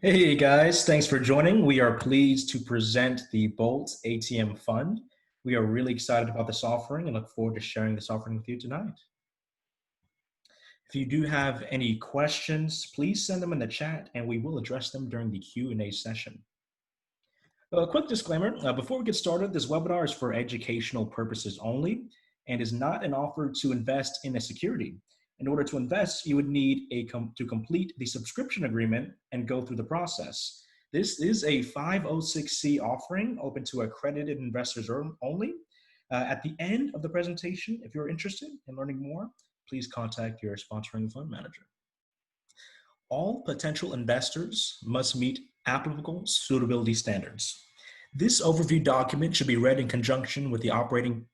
Hey guys, thanks for joining. We are pleased to present the BOLT ATM Fund. We are really excited about this offering and look forward to sharing this offering with you tonight. If you do have any questions, please send them in the chat and we will address them during the Q&A session. A quick disclaimer, before we get started, this webinar is for educational purposes only and is not an offer to invest in a security. In order to invest, you would need to complete the subscription agreement and go through the process. This is a 506c offering open to accredited investors only. At the end of the presentation, if you're interested in learning more, please contact your sponsoring fund manager. All potential investors must meet applicable suitability standards. This overview document should be read in conjunction with the operating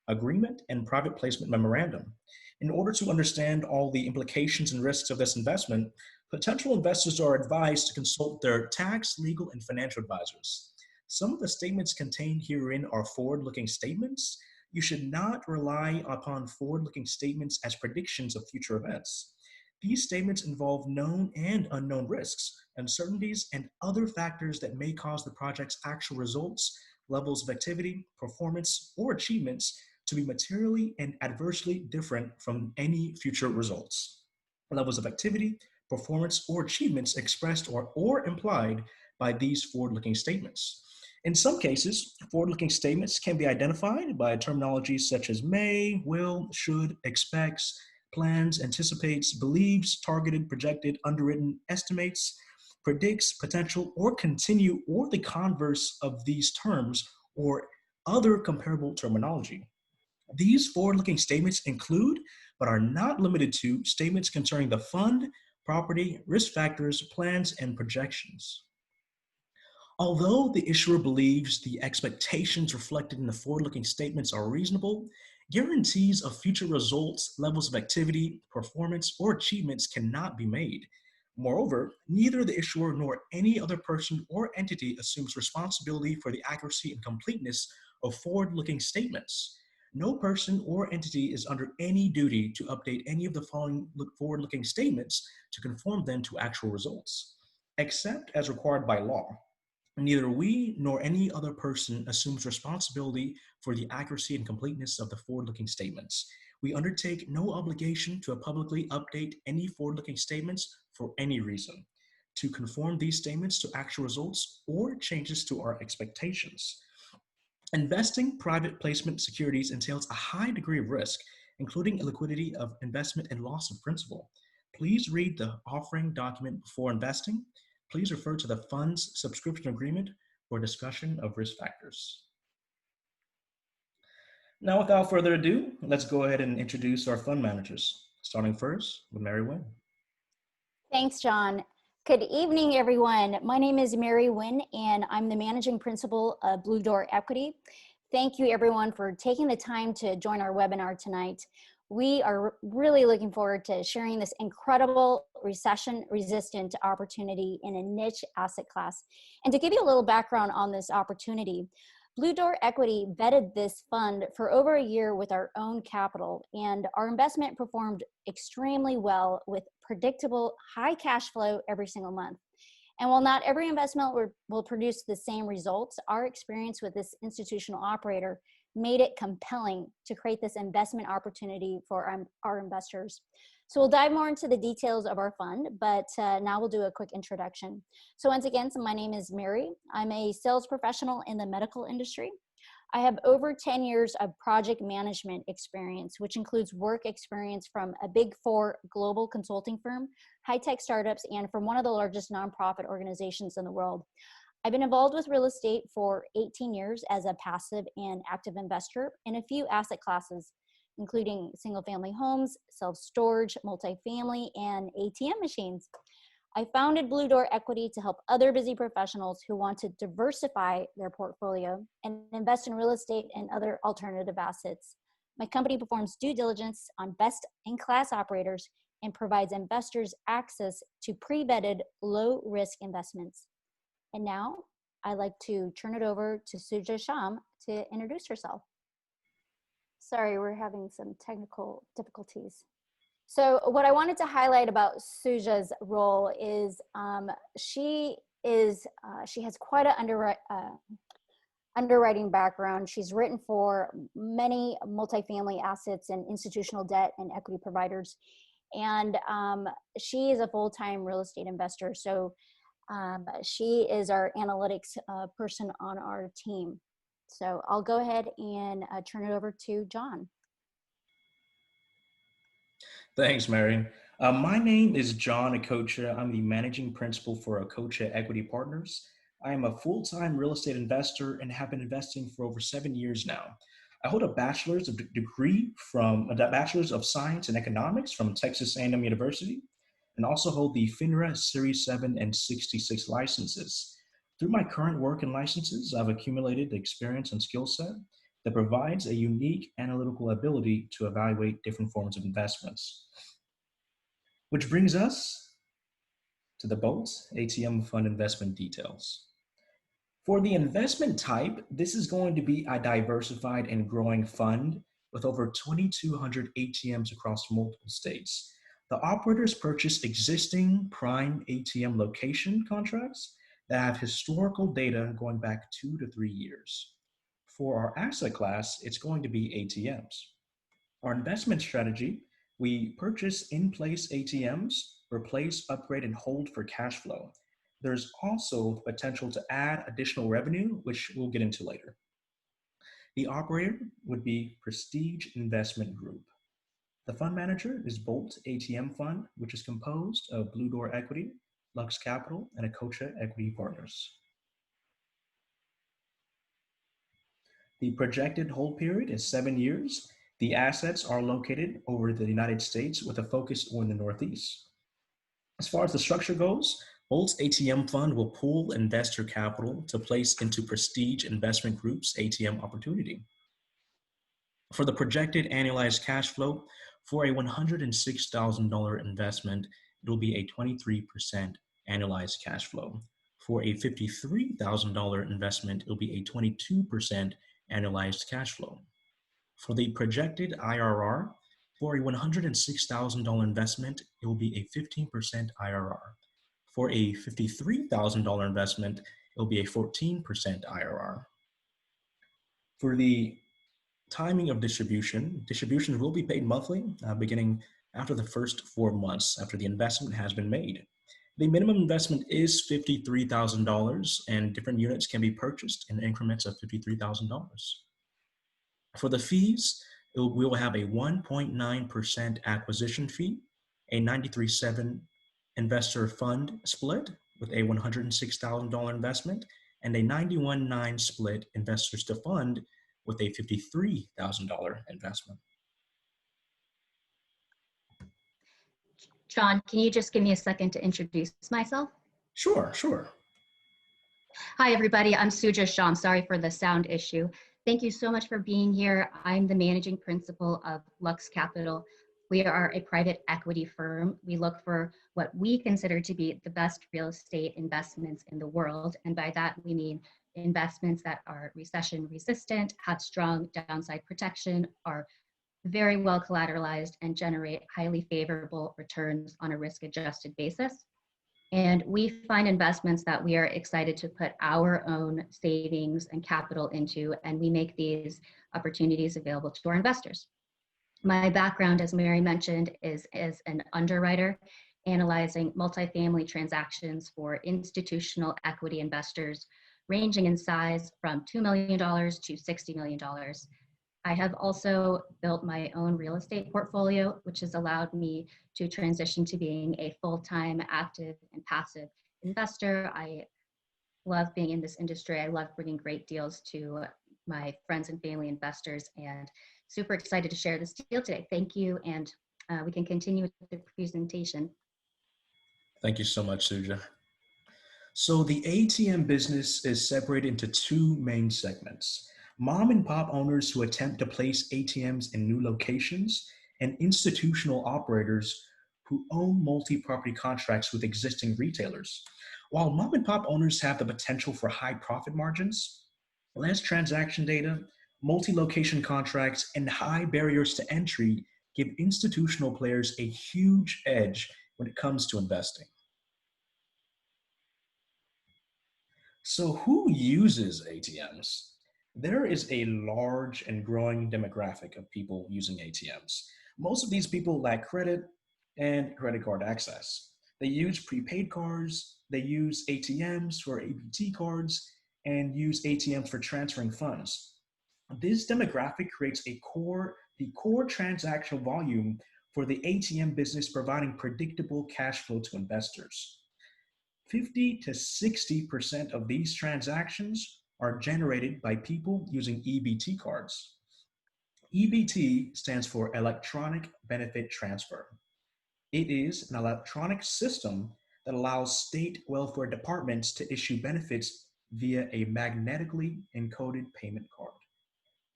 agreement and private placement memorandum. In order to understand all the implications and risks of this investment, potential investors are advised to consult their tax, legal, and financial advisors. Some of the statements contained herein are forward-looking statements. You should not rely upon forward-looking statements as predictions of future events. These statements involve known and unknown risks, uncertainties, and other factors that may cause the project's actual results, levels of activity, performance, or achievements to be materially and adversely different from any future results, levels of activity, performance, or achievements expressed or implied by these forward-looking statements. In some cases, forward-looking statements can be identified by terminologies such as may, will, should, expects, plans, anticipates, believes, targeted, projected, underwritten, estimates, predicts, potential, or continue, or the converse of these terms, or other comparable terminology. These forward-looking statements include, but are not limited to, statements concerning the fund, property, risk factors, plans, and projections. Although the issuer believes the expectations reflected in the forward-looking statements are reasonable, guarantees of future results, levels of activity, performance, or achievements cannot be made. Moreover, neither the issuer nor any other person or entity assumes responsibility for the accuracy and completeness of forward-looking statements. No person or entity is under any duty to update any of the following forward-looking statements to conform them to actual results, except as required by law. Neither we nor any other person assumes responsibility for the accuracy and completeness of the forward-looking statements. We undertake no obligation to publicly update any forward-looking statements for any reason, to conform these statements to actual results or changes to our expectations. Investing private placement securities entails a high degree of risk, including illiquidity of investment and loss of principal. Please read the offering document before investing. Please refer to the fund's subscription agreement for a discussion of risk factors. Now, without further ado, let's go ahead and introduce our fund managers, starting first with Mary Wynn. Thanks, John. Good evening, everyone. My name is Mary Wynn, and I'm the managing principal of Blue Door Equity. Thank you, everyone, for taking the time to join our webinar tonight. We are really looking forward to sharing this incredible recession-resistant opportunity in a niche asset class. And to give you a little background on this opportunity, Blue Door Equity vetted this fund for over a year with our own capital, and our investment performed extremely well with predictable high cash flow every single month. And while not every investment will produce the same results, our experience with this institutional operator made it compelling to create this investment opportunity for our investors. So we'll dive more into the details of our fund, but now we'll do a quick introduction. So once again, my name is Mary. I'm a sales professional in the medical industry. I have over 10 years of project management experience, which includes work experience from a Big Four global consulting firm, high-tech startups, and from one of the largest nonprofit organizations in the world. I've been involved with real estate for 18 years as a passive and active investor in a few asset classes, including single-family homes, self-storage, multifamily, and ATM machines. I founded Blue Door Equity to help other busy professionals who want to diversify their portfolio and invest in real estate and other alternative assets. My company performs due diligence on best-in-class operators and provides investors access to pre-vetted, low-risk investments. And now I'd like to turn it over to Suja Sham to introduce herself. Sorry, we're having some technical difficulties. So what I wanted to highlight about Suja's role is she has quite an underwriting background. She's written for many multifamily assets and institutional debt and equity providers. And she is a full-time real estate investor. So she is our analytics person on our team. So I'll go ahead and turn it over to John. Thanks, Mary. My name is John Akocha. I'm the managing principal for Akocha Equity Partners. I am a full-time real estate investor and have been investing for over 7 years now. I hold a bachelor's bachelor's of science in economics from Texas A&M University, and also hold the FINRA Series 7 and 66 licenses. Through my current work and licenses, I've accumulated experience and skill set that provides a unique analytical ability to evaluate different forms of investments. Which brings us to the BOLT ATM Fund investment details. For the investment type, this is going to be a diversified and growing fund with over 2,200 ATMs across multiple states. The operators purchase existing prime ATM location contracts that have historical data going back 2 to 3 years. For our asset class, it's going to be ATMs. Our investment strategy, we purchase in-place ATMs, replace, upgrade, and hold for cash flow. There's also the potential to add additional revenue, which we'll get into later. The operator would be Prestige Investment Group. The fund manager is BOLT ATM Fund, which is composed of Blue Door Equity, Luxe Capital, and Akocha Equity Partners. The projected hold period is 7 years. The assets are located over the United States with a focus on the Northeast. As far as the structure goes, BOLT's ATM Fund will pool investor capital to place into Prestige Investment Group's ATM opportunity. For the projected annualized cash flow, for a $106,000 investment, it will be a 23% annualized cash flow. For a $53,000 investment, it will be a 22% annualized cash flow. For the projected IRR, for a $106,000 investment, it will be a 15% IRR. For a $53,000 investment, it will be a 14% IRR. For the timing of distributions will be paid monthly, beginning after the first 4 months after the investment has been made. The minimum investment is $53,000, and different units can be purchased in increments of $53,000. For the fees, we will have a 1.9% acquisition fee, a 93.7 investor fund split with a $106,000 investment, and a 91.9 split investors to fund with a $53,000 investment. John, can you just give me a second to introduce myself? Sure. Hi, everybody. I'm Suja Shah. I'm sorry for the sound issue. Thank you so much for being here. I'm the managing principal of Luxe Capital. We are a private equity firm. We look for what we consider to be the best real estate investments in the world. And by that, we mean investments that are recession resistant, have strong downside protection, are very well collateralized, and generate highly favorable returns on a risk-adjusted basis. And we find investments that we are excited to put our own savings and capital into, and we make these opportunities available to our investors. My background, as Mary mentioned, is as an underwriter, analyzing multifamily transactions for institutional equity investors, ranging in size from $2 million to $60 million. I have also built my own real estate portfolio, which has allowed me to transition to being a full-time active and passive investor. I love being in this industry. I love bringing great deals to my friends and family investors, and super excited to share this deal today. Thank you, and we can continue with the presentation. Thank you so much, Suja. So the ATM business is separated into two main segments: mom and pop owners who attempt to place ATMs in new locations, and institutional operators who own multi-property contracts with existing retailers. While mom and pop owners have the potential for high profit margins, less transaction data, multi-location contracts, and high barriers to entry give institutional players a huge edge when it comes to investing. So who uses ATMs? There is a large and growing demographic of people using ATMs. Most of these people lack credit and credit card access. They use prepaid cards, they use ATMs for ABT cards, and use ATMs for transferring funds. This demographic creates the core transactional volume for the ATM business, providing predictable cash flow to investors. 50 to 60% of these transactions are generated by people using EBT cards. EBT stands for Electronic Benefit Transfer. It is an electronic system that allows state welfare departments to issue benefits via a magnetically encoded payment card.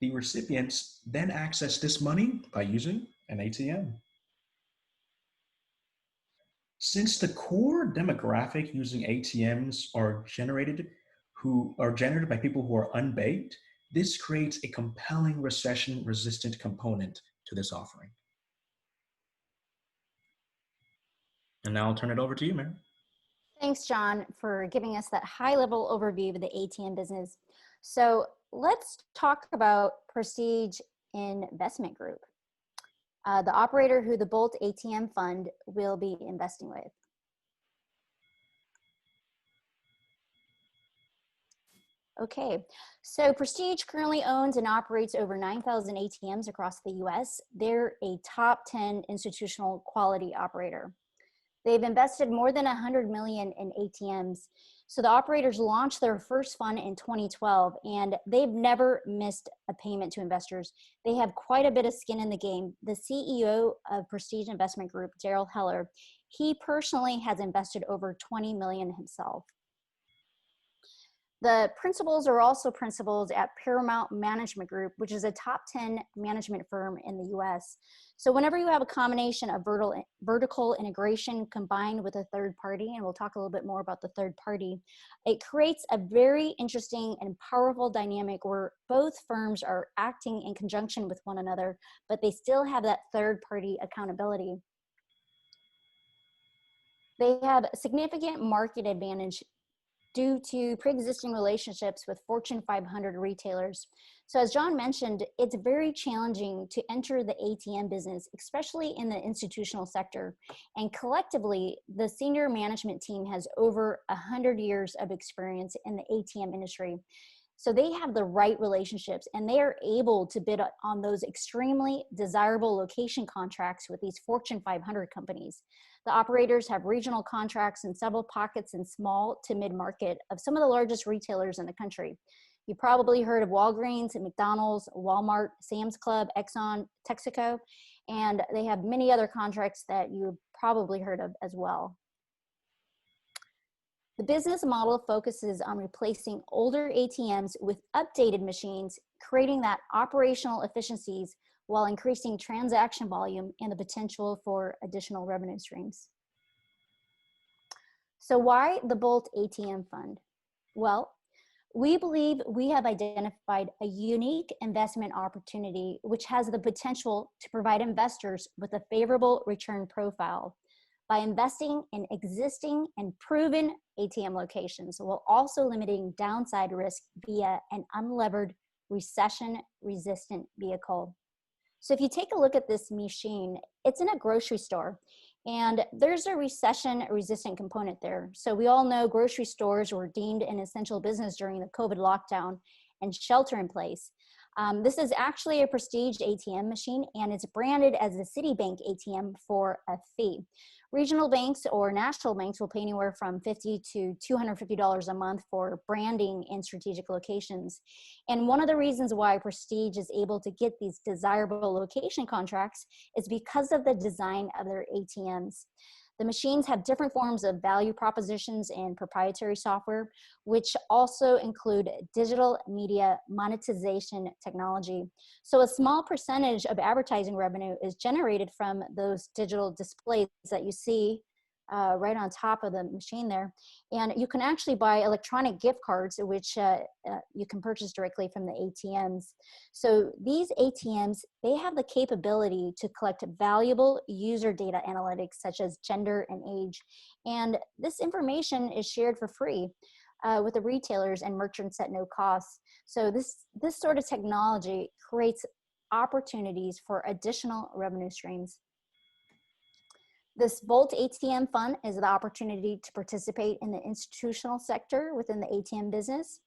The recipients then access this money by using an ATM. Since the core demographic using ATMs are generated by people who are unbanked, this creates a compelling recession-resistant component to this offering. And now I'll turn it over to you, Mary. Thanks, John, for giving us that high-level overview of the ATM business. So let's talk about Prestige Investment Group, the operator who the BOLT ATM Fund will be investing with. Okay, so Prestige currently owns and operates over 9,000 ATMs across the US. They're a top 10 institutional quality operator. They've invested more than 100 million in ATMs. So the operators launched their first fund in 2012, and they've never missed a payment to investors. They have quite a bit of skin in the game. The CEO of Prestige Investment Group, Daryl Heller, he personally has invested over 20 million himself. The principals are also principals at Paramount Management Group, which is a top 10 management firm in the US. So whenever you have a combination of vertical integration combined with a third party, and we'll talk a little bit more about the third party, it creates a very interesting and powerful dynamic where both firms are acting in conjunction with one another, but they still have that third party accountability. They have a significant market advantage due to pre-existing relationships with Fortune 500 retailers. So as John mentioned, it's very challenging to enter the ATM business, especially in the institutional sector. And collectively, the senior management team has over 100 years of experience in the ATM industry. So they have the right relationships, and they are able to bid on those extremely desirable location contracts with these Fortune 500 companies. The operators have regional contracts in several pockets in small to mid-market of some of the largest retailers in the country. You probably heard of Walgreens, McDonald's, Walmart, Sam's Club, Exxon, Texaco, and they have many other contracts that you've probably heard of as well. The business model focuses on replacing older ATMs with updated machines, creating that operational efficiencies while increasing transaction volume and the potential for additional revenue streams. So why the BOLT ATM Fund? Well, we believe we have identified a unique investment opportunity which has the potential to provide investors with a favorable return profile by investing in existing and proven ATM locations, while also limiting downside risk via an unlevered recession-resistant vehicle. So if you take a look at this machine, it's in a grocery store, and there's a recession-resistant component there. So we all know grocery stores were deemed an essential business during the COVID lockdown and shelter in place. This is actually a Prestige ATM machine, and it's branded as a Citibank ATM for a fee. Regional banks or national banks will pay anywhere from $50 to $250 a month for branding in strategic locations. And one of the reasons why Prestige is able to get these desirable location contracts is because of the design of their ATMs. The machines have different forms of value propositions and proprietary software, which also include digital media monetization technology. So a small percentage of advertising revenue is generated from those digital displays that you see right on top of the machine there. And you can actually buy electronic gift cards, which you can purchase directly from the ATMs. So these ATMs, they have the capability to collect valuable user data analytics such as gender and age. And this information is shared for free with the retailers and merchants at no cost. So this sort of technology creates opportunities for additional revenue streams. This BOLT ATM Fund is the opportunity to participate in the institutional sector within the ATM business.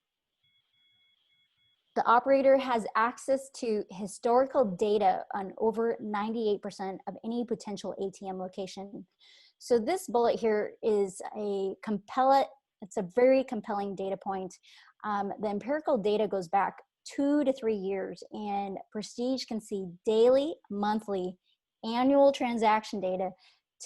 The operator has access to historical data on over 98% of any potential ATM location. So this bullet here is it's a very compelling data point. The empirical data goes back 2 to 3 years, and Prestige can see daily, monthly, annual transaction data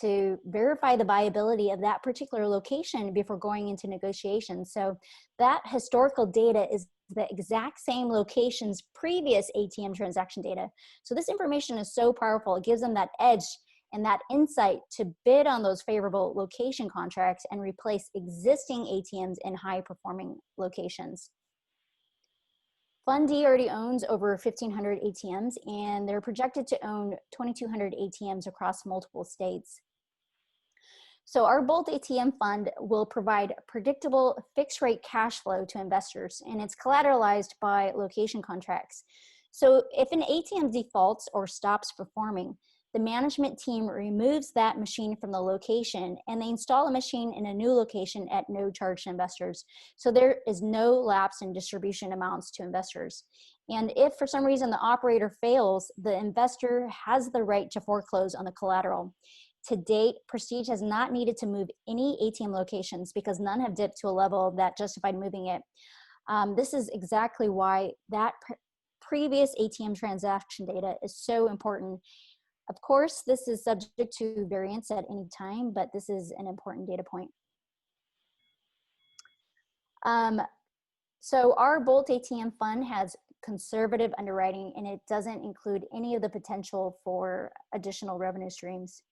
to verify the viability of that particular location before going into negotiations. So that historical data is the exact same location's previous ATM transaction data. So this information is so powerful. It gives them that edge and that insight to bid on those favorable location contracts and replace existing ATMs in high performing locations. Fund D already owns over 1,500 ATMs, and they're projected to own 2,200 ATMs across multiple states. So our BOLT ATM Fund will provide predictable fixed rate cash flow to investors, and it's collateralized by location contracts. So if an ATM defaults or stops performing, the management team removes that machine from the location and they install a machine in a new location at no charge to investors. So there is no lapse in distribution amounts to investors. And if for some reason the operator fails, the investor has the right to foreclose on the collateral. To date, Prestige has not needed to move any ATM locations because none have dipped to a level that justified moving it. This is exactly why that previous ATM transaction data is so important. Of course, this is subject to variance at any time, but this is an important data point. So our BOLT ATM Fund has conservative underwriting, and it doesn't include any of the potential for additional revenue streams.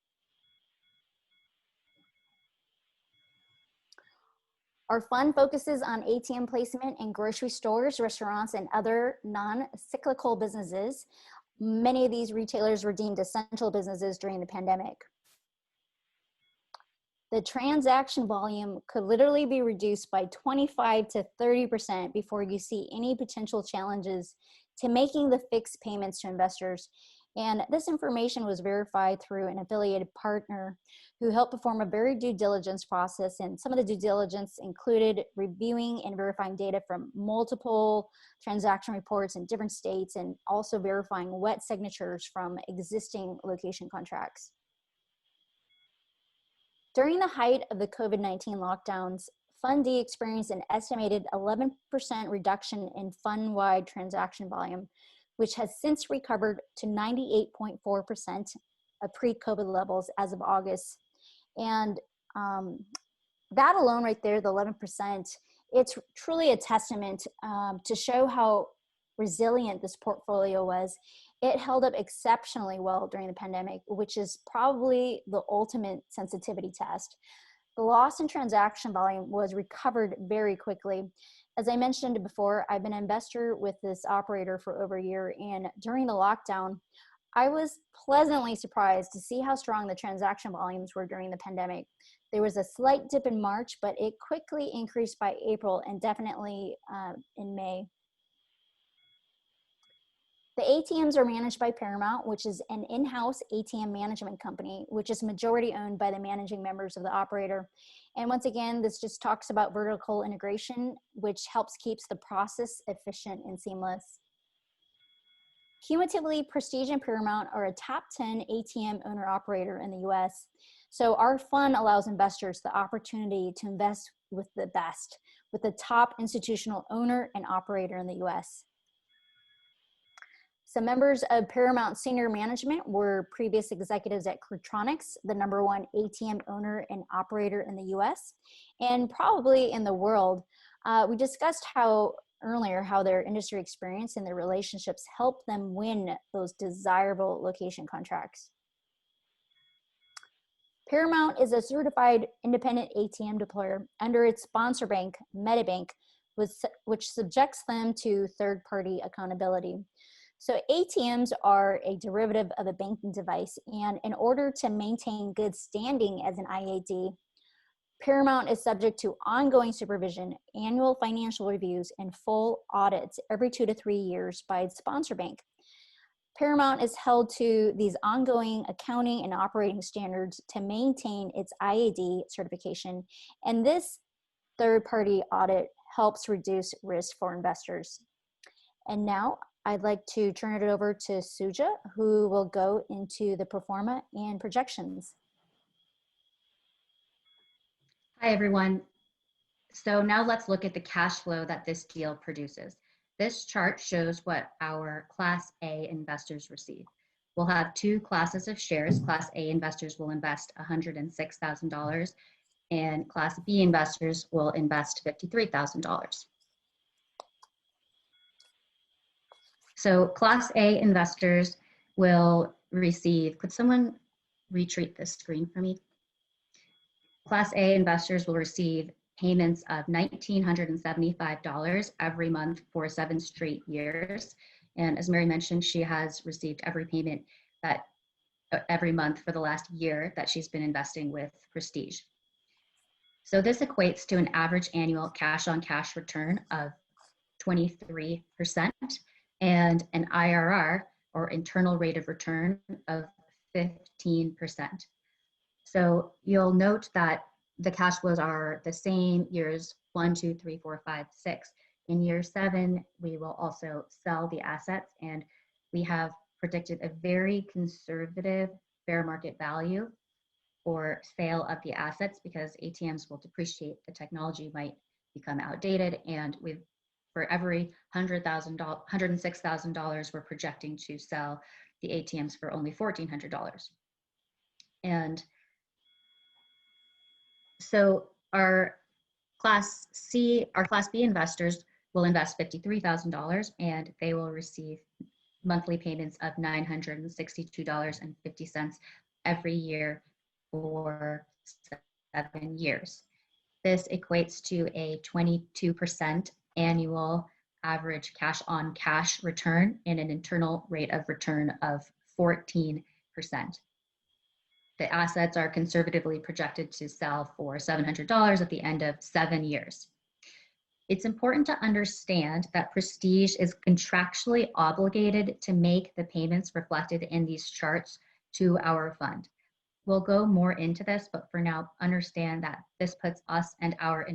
Our fund focuses on ATM placement in grocery stores, restaurants, and other non-cyclical businesses. Many of these retailers were deemed essential businesses during the pandemic. The transaction volume could literally be reduced by 25 to 30% before you see any potential challenges to making the fixed payments to investors. And this information was verified through an affiliated partner who helped perform a very due diligence process. And some of the due diligence included reviewing and verifying data from multiple transaction reports in different states and also verifying wet signatures from existing location contracts. During the height of the COVID-19 lockdowns, Fund D experienced an estimated 11% reduction in fund-wide transaction volume, which has since recovered to 98.4% of pre-COVID levels as of August. And that alone right there, the 11%, it's truly a testament to show how resilient this portfolio was. It held up exceptionally well during the pandemic, which is probably the ultimate sensitivity test. The loss in transaction volume was recovered very quickly. As I mentioned before, I've been an investor with this operator for over a year, and during the lockdown, I was pleasantly surprised to see how strong the transaction volumes were during the pandemic. There was a slight dip in March, but it quickly increased by April and definitely in May. The ATMs are managed by Paramount, which is an in-house ATM management company, which is majority owned by the managing members of the operator. And once again, this just talks about vertical integration, which helps keeps the process efficient and seamless. Cumulatively, Prestige and Paramount are a top 10 ATM owner-operator in the US. So our fund allows investors the opportunity to invest with the best, with the top institutional owner and operator in the US. Some members of Paramount senior management were previous executives at Crutronics, the #1 ATM owner and operator in the US, and probably in the world. We discussed earlier how their industry experience and their relationships help them win those desirable location contracts. Paramount is a certified independent ATM deployer under its sponsor bank, MetaBank, which subjects them to third-party accountability. So ATMs are a derivative of a banking device, and in order to maintain good standing as an IAD, Paramount is subject to ongoing supervision, annual financial reviews, and full audits every 2 to 3 years by its sponsor bank. Paramount is held to these ongoing accounting and operating standards to maintain its IAD certification, and this third-party audit helps reduce risk for investors. And now I'd like to turn it over to Suja, who will go into the pro forma and projections. Hi, everyone. So now let's look at the cash flow that this deal produces. This chart shows what our Class A investors receive. We'll have two classes of shares. Class A investors will invest $106,000 and Class B investors will invest $53,000. So Class A investors will receive, could someone retreat this screen for me? Class A investors will receive payments of $1,975 every month for 7 straight years. And as Mary mentioned, she has received every payment that every month for the last year that she's been investing with Prestige. So this equates to an average annual cash-on-cash return of 23% and an IRR, or internal rate of return, of 15%. So you'll note that the cash flows are the same years 1, 2, 3, 4, 5, 6. In year 7, we will also sell the assets, and we have predicted a very conservative fair market value for sale of the assets because ATMs will depreciate, the technology might become outdated, and for every $106,000, we're projecting to sell the ATMs for only $1,400. And so our Class B investors will invest $53,000 and they will receive monthly payments of $962.50 every year for 7 years. This equates to a 22% annual average cash-on-cash return and an internal rate of return of 14%. The assets are conservatively projected to sell for $700 at the end of 7 years. It's important to understand that Prestige is contractually obligated to make the payments reflected in these charts to our fund. We'll go more into this, but for now, understand that this puts us and our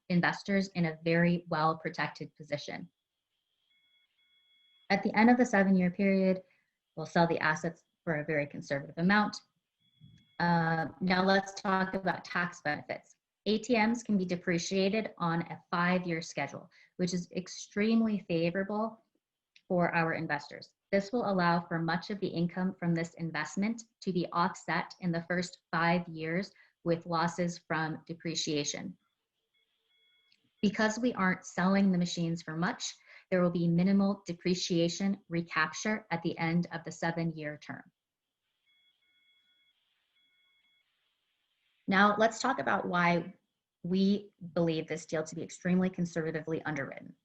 investors in a very well-protected position. At the end of the 7-year period, we'll sell the assets for a very conservative amount. Now let's talk about tax benefits. ATMs can be depreciated on a 5-year schedule, which is extremely favorable for our investors. This will allow for much of the income from this investment to be offset in the first 5 years with losses from depreciation. Because we aren't selling the machines for much, there will be minimal depreciation recapture at the end of the 7-year term. Now let's talk about why we believe this deal to be extremely conservatively underwritten.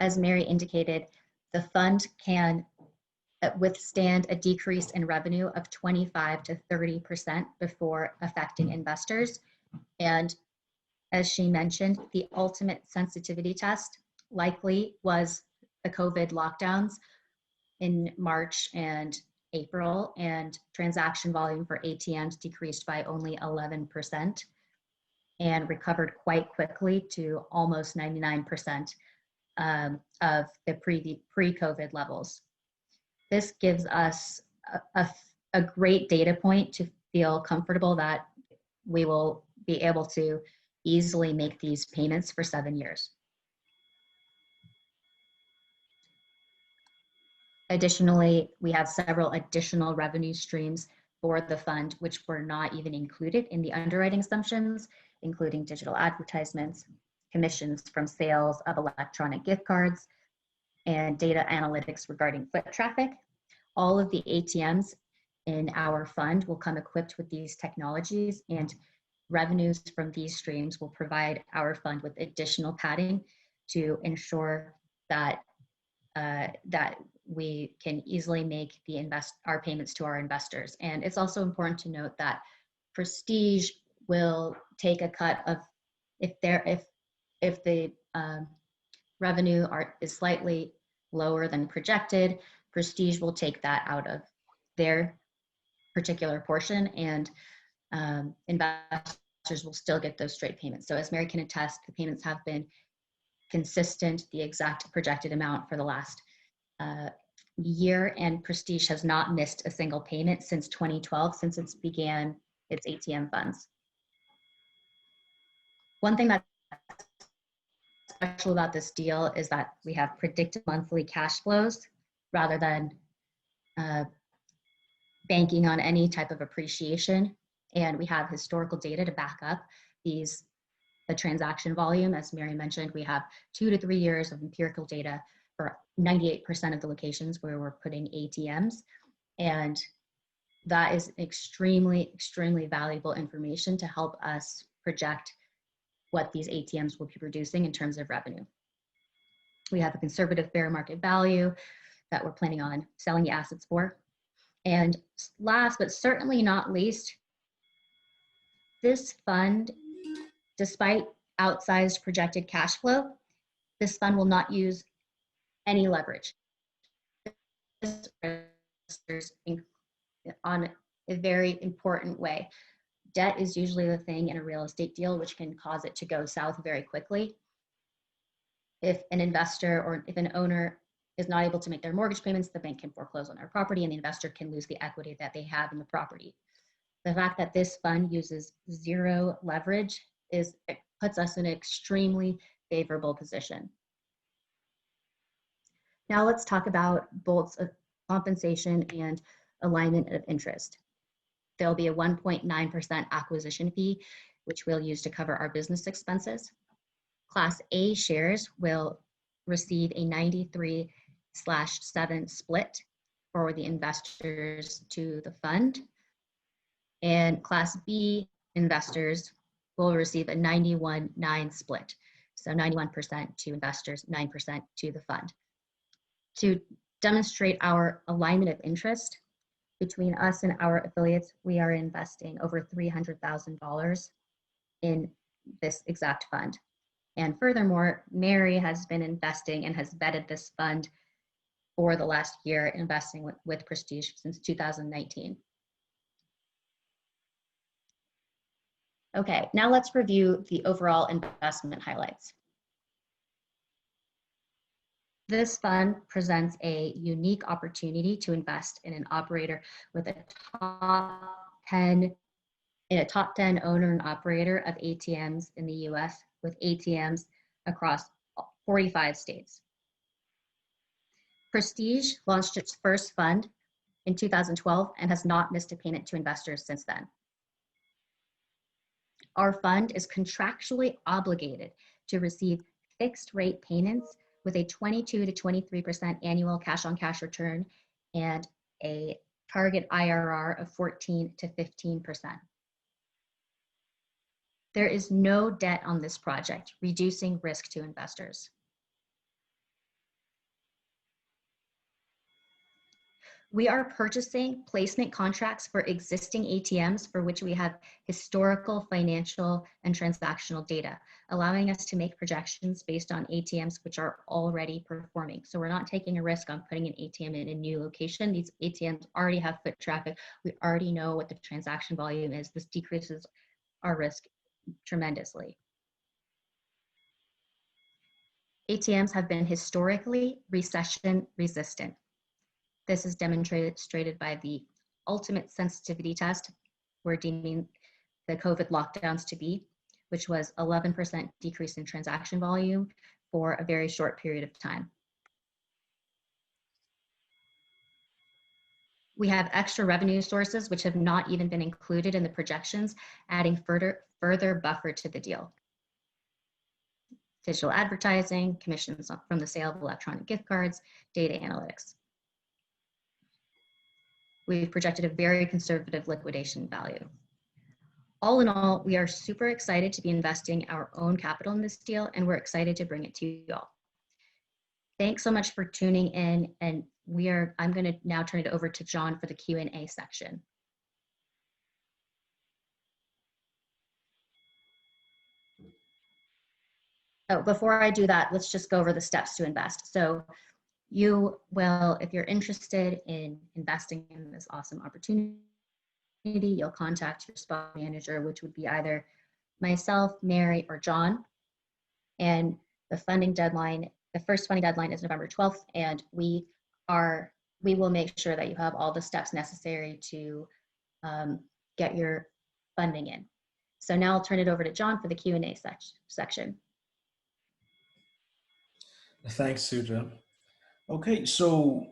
As Mary indicated, the fund can withstand a decrease in revenue of 25 to 30% before affecting investors. And as she mentioned, the ultimate sensitivity test likely was the COVID lockdowns in March and April, and transaction volume for ATMs decreased by only 11% and recovered quite quickly to almost 99% of the pre-COVID levels. This gives us a great data point to feel comfortable that we will be able to easily make these payments for 7 years. Additionally, we have several additional revenue streams for the fund, which were not even included in the underwriting assumptions, including digital advertisements, commissions from sales of electronic gift cards, and data analytics regarding foot traffic. All of the ATMs in our fund will come equipped with these technologies, and revenues from these streams will provide our fund with additional padding to ensure that that we can easily make our payments to our investors. And it's also important to note that Prestige will take a cut of if the revenue is slightly lower than projected, Prestige will take that out of their particular portion, and investors will still get those straight payments. So as Mary can attest, the payments have been consistent, the exact projected amount for the last year, and Prestige has not missed a single payment since 2012, since it began its ATM funds. One thing that's special about this deal is that we have predicted monthly cash flows rather than banking on any type of appreciation. And we have historical data to back up the transaction volume. As Mary mentioned, we have 2 to 3 years of empirical data for 98% of the locations where we're putting ATMs. And that is extremely, extremely valuable information to help us project what these ATMs will be producing in terms of revenue. We have a conservative fair market value that we're planning on selling the assets for. And last but certainly not least, this fund, despite outsized projected cash flow, this fund will not use any leverage. On a very important way. Debt is usually the thing in a real estate deal which can cause it to go south very quickly. If an investor or if an owner is not able to make their mortgage payments, the bank can foreclose on their property and the investor can lose the equity that they have in the property. The fact that this fund uses zero leverage puts us in an extremely favorable position. Now let's talk about BOLT's compensation and alignment of interest. There'll be a 1.9% acquisition fee, which we'll use to cover our business expenses. Class A shares will receive a 93/7 split for the investors to the fund. And Class B investors will receive a 91/9 split. So 91% to investors, 9% to the fund. To demonstrate our alignment of interest between us and our affiliates, we are investing over $300,000 in this exact fund. And furthermore, Mary has been investing and has vetted this fund for the last year, investing with Prestige since 2019. Okay, now let's review the overall investment highlights. This fund presents a unique opportunity to invest in an operator with a top 10 owner and operator of ATMs in the US, with ATMs across 45 states. Prestige launched its first fund in 2012 and has not missed a payment to investors since then. Our fund is contractually obligated to receive fixed rate payments with a 22 to 23% annual cash-on-cash return and a target IRR of 14 to 15%. There is no debt on this project, reducing risk to investors. We are purchasing placement contracts for existing ATMs for which we have historical financial and transactional data, allowing us to make projections based on ATMs which are already performing. So we're not taking a risk on putting an ATM in a new location. These ATMs already have foot traffic. We already know what the transaction volume is. This decreases our risk tremendously. ATMs have been historically recession resistant. This is demonstrated by the ultimate sensitivity test we're deeming the COVID lockdowns to be, which was 11% decrease in transaction volume for a very short period of time. We have extra revenue sources which have not even been included in the projections, adding further buffer to the deal. Digital advertising, commissions from the sale of electronic gift cards, data analytics. We've projected a very conservative liquidation value. All in all, we are super excited to be investing our own capital in this deal, and we're excited to bring it to you all. Thanks so much for tuning in, and I'm going to now turn it over to John for the Q&A section. Oh, before I do that, let's just go over the steps to invest. So you will, if you're interested in investing in this awesome opportunity, you'll contact your spot manager, which would be either myself, Mary, or John. And the funding deadline, the first funding deadline is November 12th, and we will make sure that you have all the steps necessary to get your funding in. So now I'll turn it over to John for the Q&A section. Thanks, Suja. Okay, so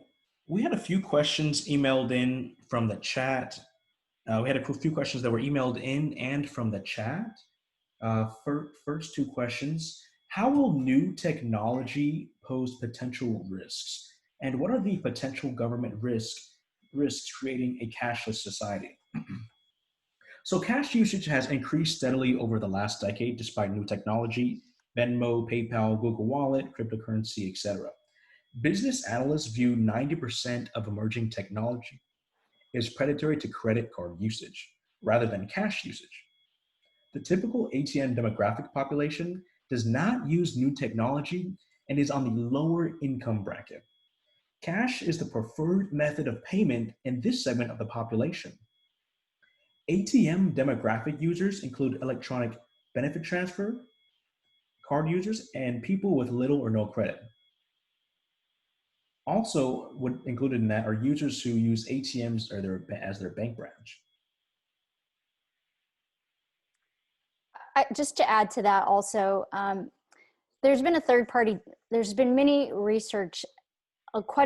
we had a few questions emailed in from the chat. We had a few questions that were emailed in and from the chat. First two questions: how will new technology pose potential risks? And what are the potential government risks creating a cashless society? So cash usage has increased steadily over the last decade despite new technology, Venmo, PayPal, Google Wallet, cryptocurrency, etc. Business analysts view 90% of emerging technology as predatory to credit card usage rather than cash usage. The typical ATM demographic population does not use new technology and is on the lower income bracket. Cash is the preferred method of payment in this segment of the population. ATM demographic users include electronic benefit transfer, card users, and people with little or no credit. Also, included in that are users who use ATMs as their bank branch. Just to add to that also, there's been quite a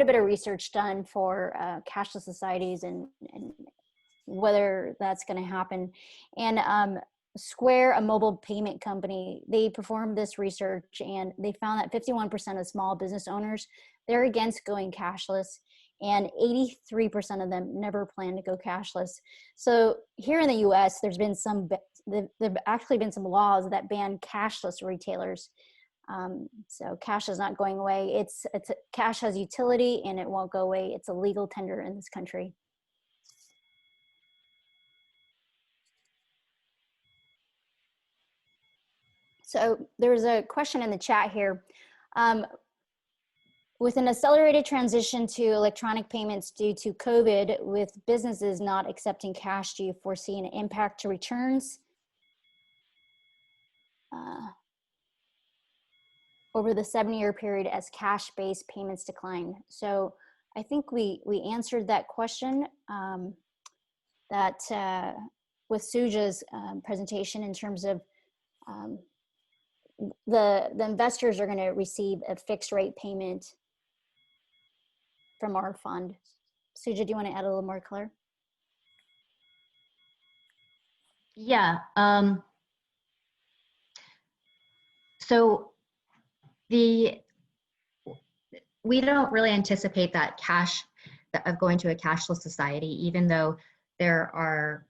bit of research done for cashless societies and whether that's going to happen. And Square, a mobile payment company, they performed this research and they found that 51% of small business owners, they're against going cashless, and 83% of them never plan to go cashless. So here in the US, there've actually been some laws that ban cashless retailers. So cash is not going away. Cash has utility and it won't go away. It's a legal tender in this country. So there's a question in the chat here. With an accelerated transition to electronic payments due to COVID, with businesses not accepting cash, do you foresee an impact to returns over the 7-year period as cash-based payments decline? So I think we answered that question with Suja's presentation in terms of the investors are going to receive a fixed rate payment from our fund. Suja, do you want to add a little more color? Yeah. So we don't really anticipate that of going to a cashless society, even though there are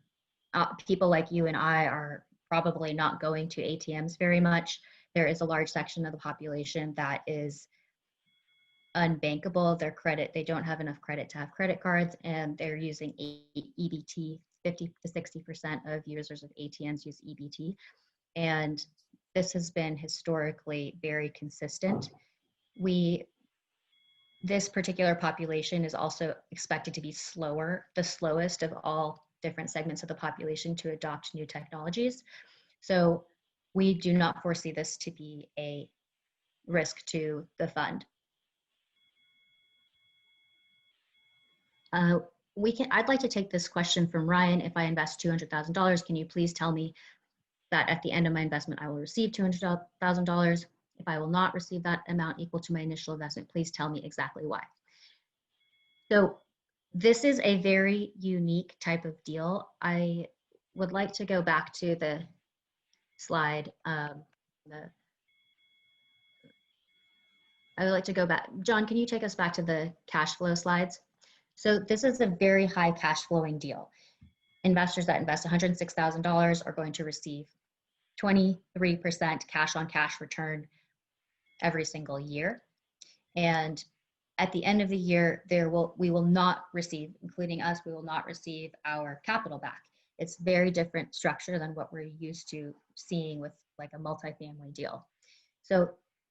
people like you and I are probably not going to ATMs very much. There is a large section of the population that is unbankable. They don't have enough credit to have credit cards, and they're using EBT. 50 to 60% of users of ATMs use EBT. And this has been historically very consistent. This particular population is also expected to be the slowest of all different segments of the population to adopt new technologies. So we do not foresee this to be a risk to the fund. I'd like to take this question from Ryan. If I invest $200,000, can you please tell me that at the end of my investment, I will receive $200,000? If I will not receive that amount equal to my initial investment, please tell me exactly why. So this is a very unique type of deal. I would like to go back to the slide. I would like to go back. John, can you take us back to the cash flow slides? So this is a very high cash flowing deal. Investors that invest $106,000 are going to receive 23% cash on cash return every single year. And at the end of the year, we will not receive, including us, we will not receive our capital back. It's very different structure than what we're used to seeing with like a multifamily deal. So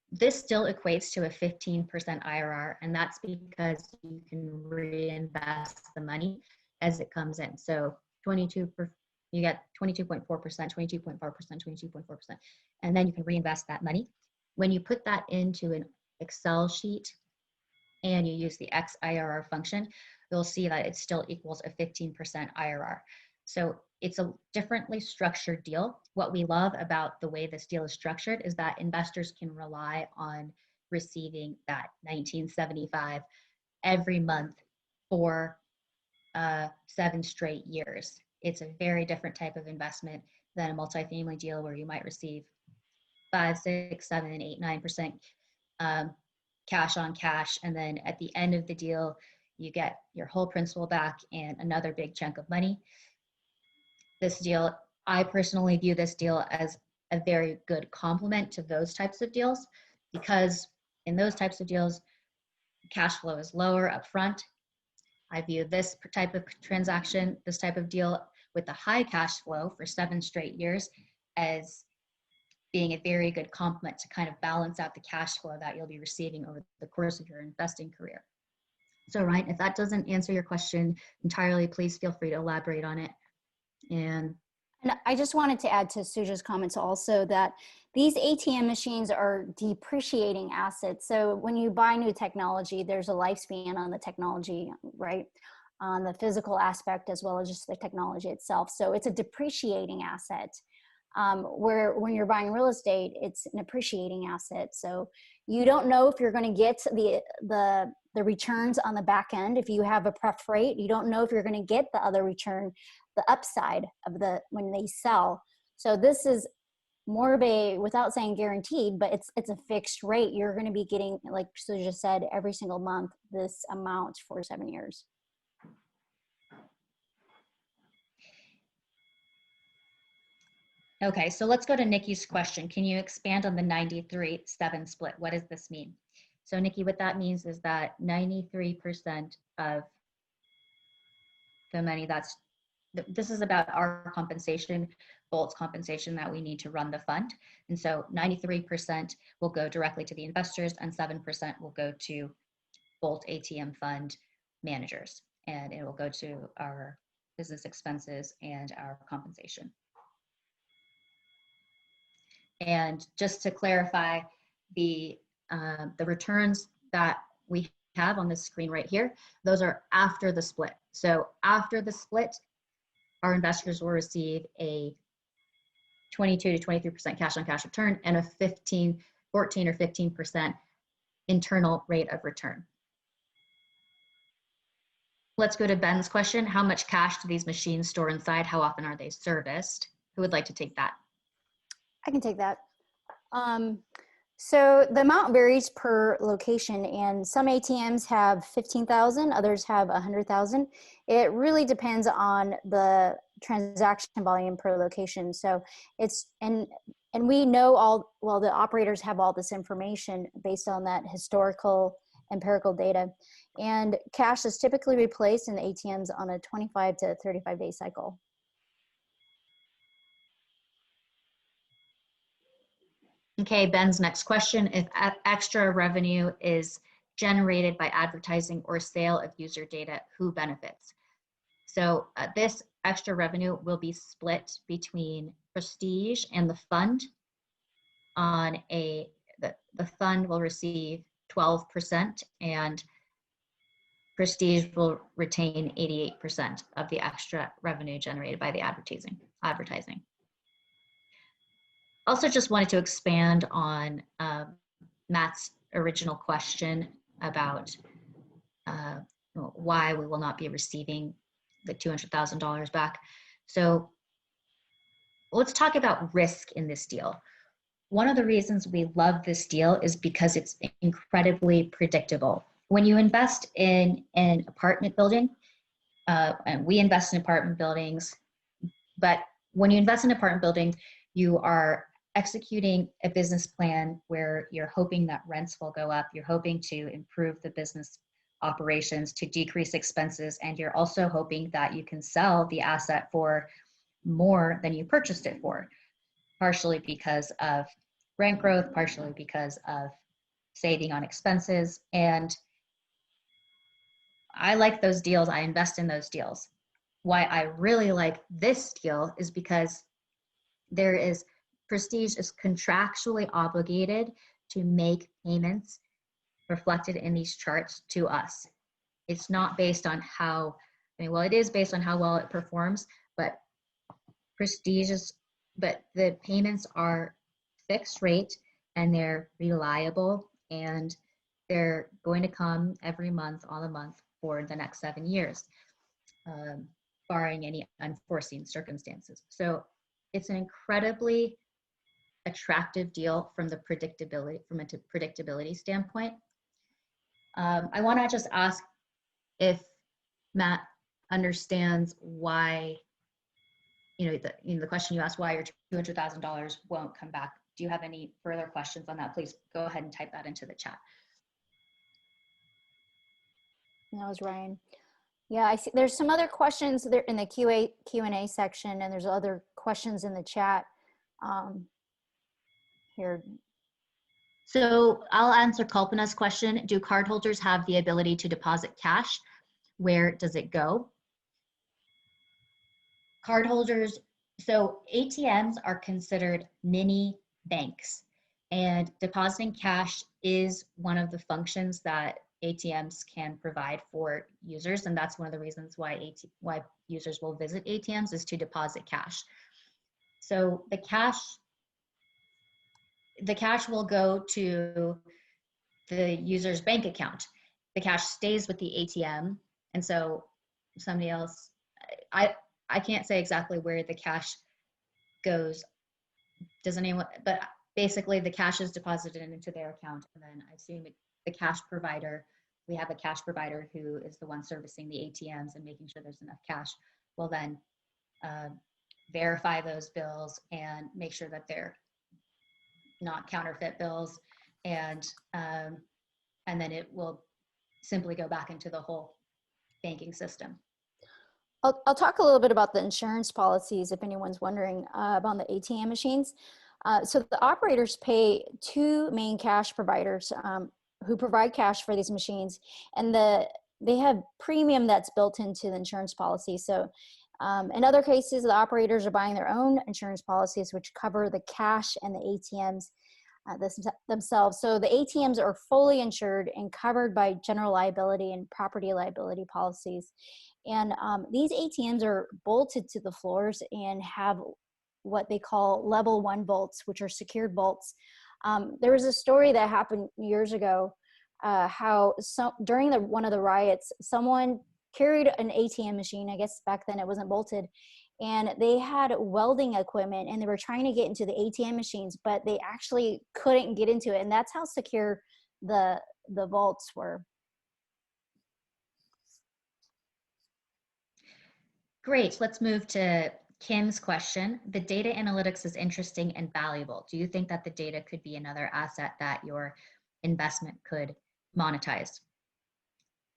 this still equates to a 15% IRR, and that's because you can reinvest the money as it comes in. So you get 22.4%, 22.4%, 22.4%, and then you can reinvest that money. When you put that into an Excel sheet and you use the XIRR function, you'll see that it still equals a 15% IRR. So it's a differently structured deal. What we love about the way this deal is structured is that investors can rely on receiving that $19.75 every month for 7 straight years. It's a very different type of investment than a multifamily deal where you might receive 5, 6, 7, 8, 9% cash on cash, and then at the end of the deal, you get your whole principal back and another big chunk of money. This deal, I personally view this deal as a very good complement to those types of deals, because in those types of deals, cash flow is lower up front. I view this type of transaction, this type of deal with a high cash flow for 7 straight years as being a very good complement to kind of balance out the cash flow that you'll be receiving over the course of your investing career. So Ryan, if that doesn't answer your question entirely, please feel free to elaborate on it. And I just wanted to add to Suja's comments also that these ATM machines are depreciating assets. So when you buy new technology, there's a lifespan on the technology, right? On the physical aspect as well as just the technology itself. So it's a depreciating asset. Where when you're buying real estate, it's an appreciating asset. So you don't know if you're going to get the returns on the back end. If you have a pref rate, you don't know if you're going to get the other return, the upside of when they sell. So this is more of a, without saying guaranteed, but it's a fixed rate. You're going to be getting, like Suja said, every single month this amount for 7 years. Okay, so let's go to Nikki's question. Can you expand on the 93-7 split? What does this mean? So Nikki, what that means is that 93% of the money this is about our compensation, BOLT's compensation that we need to run the fund. And so 93% will go directly to the investors and 7% will go to BOLT ATM Fund managers. And it will go to our business expenses and our compensation. And just to clarify, the returns that we have on this screen right here, those are after the split. So after the split, our investors will receive a 22 to 23% cash on cash return and a 14 or 15% internal rate of return. Let's go to Ben's question. How much cash do these machines store inside? How often are they serviced? Who would like to take that? I can take that. So the amount varies per location, and some ATMs have 15,000, others have 100,000. It really depends on the transaction volume per location. So and we know the operators have all this information based on that historical empirical data. And cash is typically replaced in the ATMs on a 25 to 35 day cycle. Okay, Ben's next question. If extra revenue is generated by advertising or sale of user data, who benefits? So this extra revenue will be split between Prestige and the fund. The fund will receive 12% and Prestige will retain 88% of the extra revenue generated by the advertising. Also just wanted to expand on Matt's original question about why we will not be receiving the $200,000 back. So let's talk about risk in this deal. One of the reasons we love this deal is because it's incredibly predictable. when you invest in an apartment building, and we invest in apartment buildings, but when you invest in apartment buildings, you are executing a business plan where you're hoping that rents will go up, you're hoping to improve the business operations, to decrease expenses, and you're also hoping that you can sell the asset for more than you purchased it for, partially because of rent growth, partially because of saving on expenses. And I like those deals. I invest in those deals. Why I really like this deal is because Prestige is contractually obligated to make payments reflected in these charts to us. It's not based on how, well, it is based on how well it performs, but but the payments are fixed rate and they're reliable, and they're going to come every month on the month for the next 7 years, barring any unforeseen circumstances. So it's an incredibly attractive deal from a predictability standpoint. I want to just ask if Matt understands why, the question you asked, why your $200,000 won't come back. Do you have any further questions on that? Please go ahead and type that into the chat. That was Ryan. Yeah, I see there's some other questions there in the Q&A section, and there's other questions in the chat here. So I'll answer Kalpana's question. Do cardholders have the ability to deposit cash? Where does it go? Cardholders, so ATMs are considered mini banks, and depositing cash is one of the functions that ATMs can provide for users, and that's one of the reasons why users will visit ATMs, is to deposit cash. So the cash will go to the user's bank account. The cash stays with the ATM, and so somebody else, I can't say exactly where the cash goes. Does anyone? But basically, the cash is deposited into their account, and then I assume the cash provider. We have a cash provider who is the one servicing the ATMs and making sure there's enough cash. Will then verify those bills and make sure that they're not counterfeit bills, and then it will simply go back into the whole banking system. I'll talk a little bit about the insurance policies if anyone's wondering about the ATM machines. So the operators pay two main cash providers who provide cash for these machines, and they have premium that's built into the insurance policy. So in other cases, the operators are buying their own insurance policies, which cover the cash and the ATMs themselves. So the ATMs are fully insured and covered by general liability and property liability policies. And these ATMs are bolted to the floors and have what they call level 1 bolts, which are secured bolts. There was a story that happened years ago, how during one of the riots, someone carried an ATM machine. I guess back then it wasn't bolted, and they had welding equipment, and they were trying to get into the ATM machines, but they actually couldn't get into it. And that's how secure the vaults were. Great, let's move to Kim's question. The data analytics is interesting and valuable. Do you think that the data could be another asset that your investment could monetize?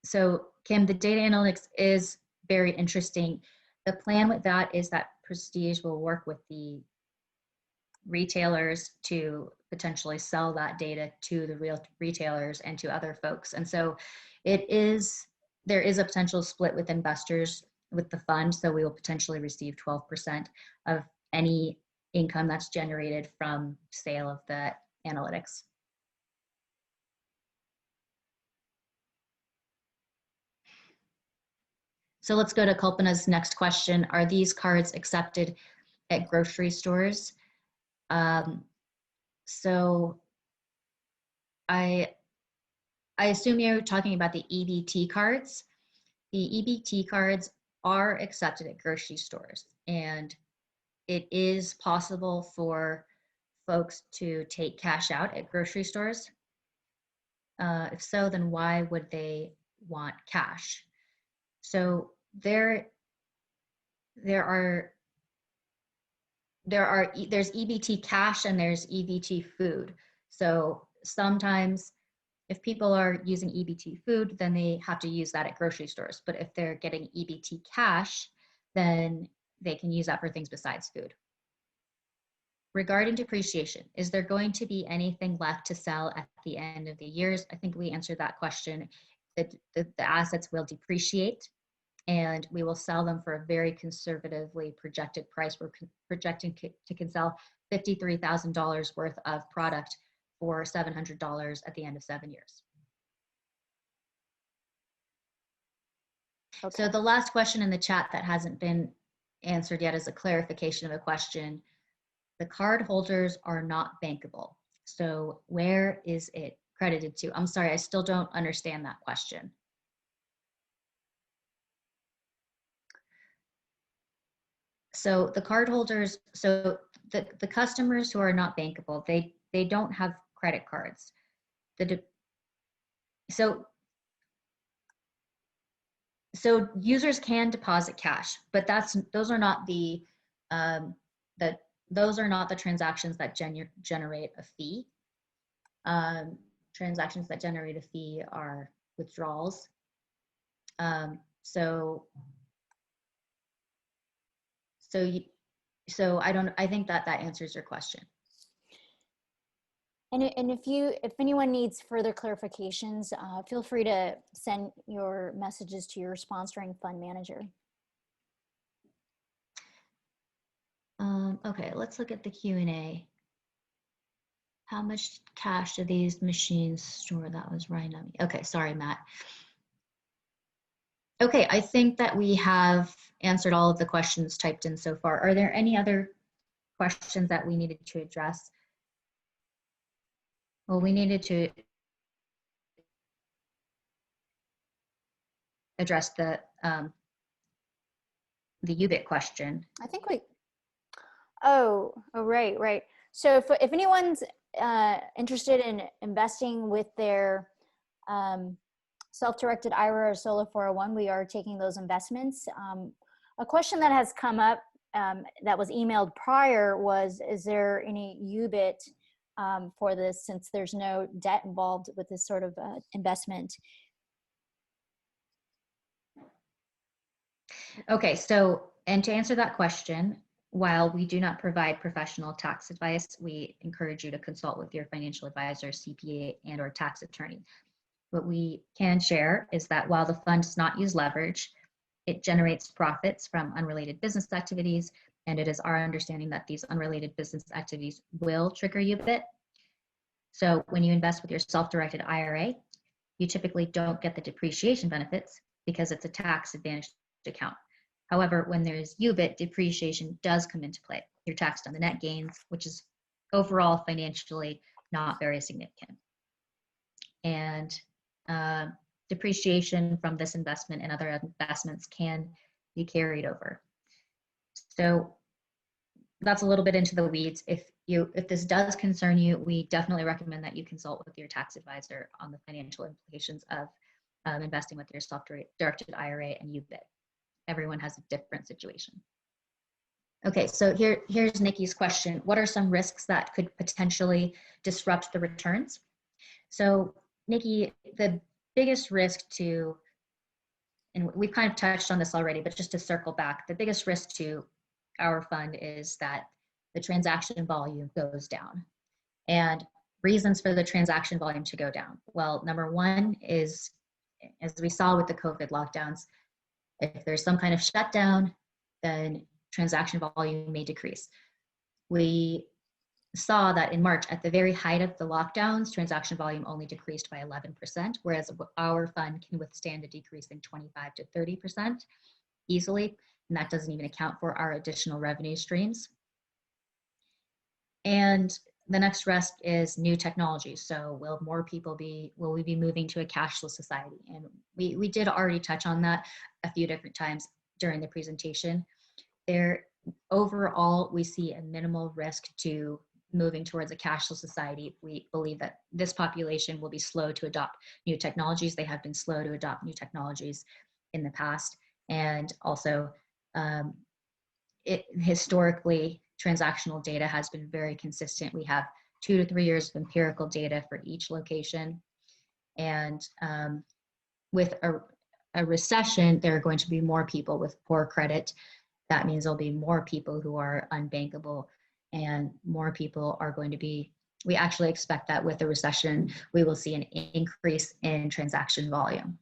So Kim, the data analytics is very interesting. The plan with that is that Prestige will work with the retailers to potentially sell that data to the real retailers and to other folks. And so there is a potential split with investors with the fund. So we will potentially receive 12% of any income that's generated from sale of the analytics. So let's go to Kalpana's next question. Are these cards accepted at grocery stores? So I assume you're talking about the EBT cards. The EBT cards are accepted at grocery stores, and it is possible for folks to take cash out at grocery stores. If so, then why would they want cash? So there's EBT cash and there's EBT food. So sometimes if people are using EBT food, then they have to use that at grocery stores. But if they're getting EBT cash, then they can use that for things besides food. Regarding depreciation, is there going to be anything left to sell at the end of the years? I think we answered that question. The assets will depreciate and we will sell them for a very conservatively projected price. We're projecting to sell $53,000 worth of product for $700 at the end of 7 years. Okay. So the last question in the chat that hasn't been answered yet is a clarification of a question. The card holders are not bankable. So where is it credited to? I'm sorry, I still don't understand that question. So the card holders, so the customers who are not bankable, they don't have credit cards. So users can deposit cash, but those are not the transactions that generate a fee. Transactions that generate a fee are withdrawals. So I think that answers your question. And if anyone needs further clarifications, feel free to send your messages to your sponsoring fund manager. Okay, let's look at the Q&A. How much cash do these machines store? That was right on me. Okay, sorry, Matt. Okay, I think that we have answered all of the questions typed in so far. Are there any other questions that we needed to address? Well, we needed to address the UBIT question. I think right. So if anyone's interested in investing with their self-directed IRA or solo 401, we are taking those investments. A question that has come up that was emailed prior was, is there any UBIT for this, since there's no debt involved with this sort of investment? Okay, so, and to answer that question, while we do not provide professional tax advice, we encourage you to consult with your financial advisor, CPA, and or tax attorney. What we can share is that while the fund does not use leverage, it generates profits from unrelated business activities, and it is our understanding that these unrelated business activities will trigger UBIT. So when you invest with your self-directed IRA, you typically don't get the depreciation benefits because it's a tax advantaged account. However, when there's UBIT, depreciation does come into play. You're taxed on the net gains, which is overall financially not very significant. And depreciation from this investment and other investments can be carried over. So that's a little bit into the weeds. If this does concern you, we definitely recommend that you consult with your tax advisor on the financial implications of investing with your self-directed IRA and UBIT. Everyone has a different situation. Okay, so here's Nikki's question. What are some risks that could potentially disrupt the returns? So Nikki, the biggest risk to, and we've kind of touched on this already, but just to circle back, the biggest risk to our fund is that the transaction volume goes down. And reasons for the transaction volume to go down. Well, number one is, as we saw with the COVID lockdowns, if there's some kind of shutdown, then transaction volume may decrease. We saw that in March, at the very height of the lockdowns, transaction volume only decreased by 11%, whereas our fund can withstand a decrease in 25 to 30% easily, and that doesn't even account for our additional revenue streams. And the next risk is new technology. So will we be moving to a cashless society? And we did already touch on that a few different times during the presentation. Overall, we see a minimal risk to moving towards a cashless society, we believe that this population will be slow to adopt new technologies. They have been slow to adopt new technologies in the past. And also, historically, transactional data has been very consistent. We have 2 to 3 years of empirical data for each location. And with a recession, there are going to be more people with poor credit. That means there'll be more people who are unbankable, and more people are going to be, we actually expect that with the recession, we will see an increase in transaction volume.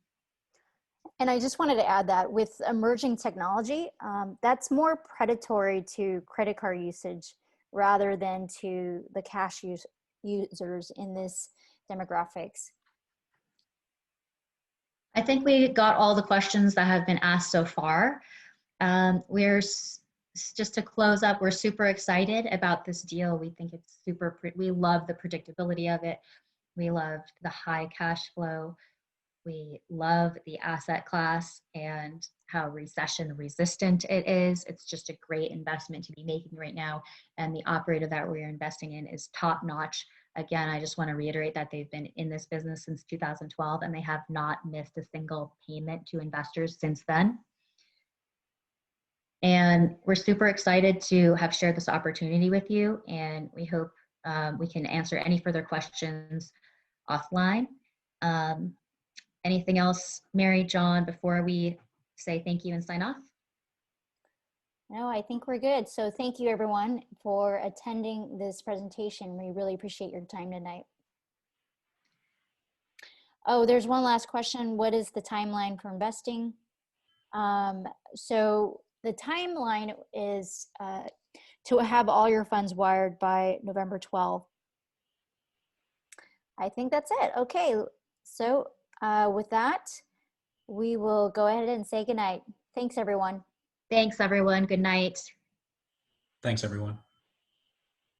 And I just wanted to add that with emerging technology, that's more predatory to credit card usage rather than to the cash users in this demographics. I think we got all the questions that have been asked so far. Just to close up, we're super excited about this deal. We think it's we love the predictability of it. We love the high cash flow. We love the asset class and how recession resistant it is. It's just a great investment to be making right now. And the operator that we're investing in is top notch. Again, I just want to reiterate that they've been in this business since 2012 and they have not missed a single payment to investors since then. And we're super excited to have shared this opportunity with you. And we hope we can answer any further questions offline. Anything else, Mary, John, before we say thank you and sign off? No, I think we're good. So thank you everyone for attending this presentation. We really appreciate your time tonight. Oh, there's one last question. What is the timeline for investing? So the timeline is to have all your funds wired by November 12th. I think that's it. Okay, so with that, we will go ahead and say goodnight. Thanks, everyone. Thanks, everyone. Good night. Thanks, everyone.